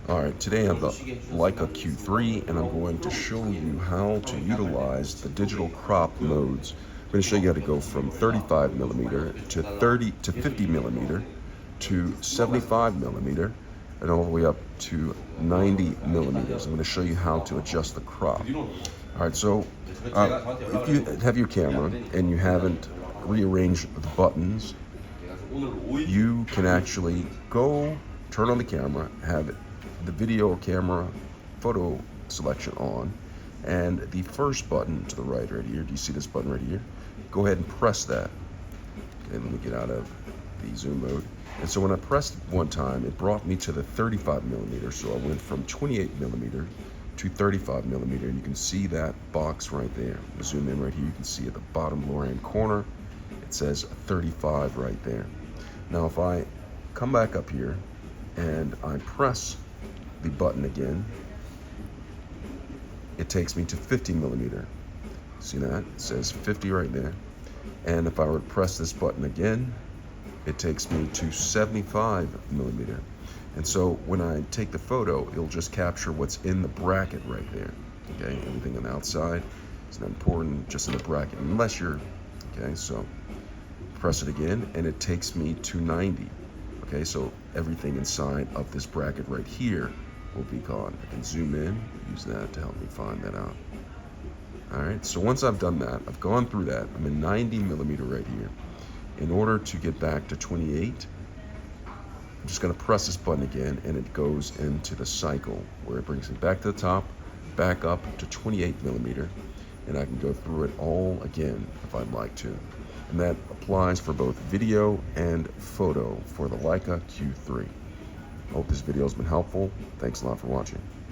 Alright, today I have the Leica Q3 and I'm going to show you how to utilize the digital crop modes. I'm going to show you how to go from 35 millimeter to 50 millimeter to 75 millimeter and all the way up to 90 millimeters. I'm going to show you how to adjust the crop. Alright, so if you have your camera and you haven't rearranged the buttons, you can actually go turn on the camera, have the video camera photo selection on, and the first button to the right here, do you see this button right here? Go ahead and press that. Okay, let me get out of the zoom mode. And so when I pressed one time, it brought me to the 35 millimeter. So I went from 28 millimeter to 35 millimeter, and you can see that box right there. Zoom in right here, you can see at the bottom lower hand corner, it says 35 right there. Now if I come back up here and I press the button again, it takes me to 50 millimeter. See that? It says 50 right there. And if I were to press this button again, it takes me to 75 millimeter. And so when I take the photo, it'll just capture what's in the bracket right there. Okay, everything on the outside is not important, just in the bracket, unless you're, okay, so press it again and it takes me to 90. Okay, so everything inside of this bracket right here will be gone. I can zoom in, use that to help me find that out. All right, so once I've done that, I've gone through that, I'm in 90 millimeter right here. In order to get back to 28, I'm just gonna press this button again and it goes into the cycle where it brings me back to the top, back up to 28 millimeter, and I can go through it all again if I'd like to. And that applies for both video and photo for the Leica Q3. I hope this video has been helpful. Thanks a lot for watching.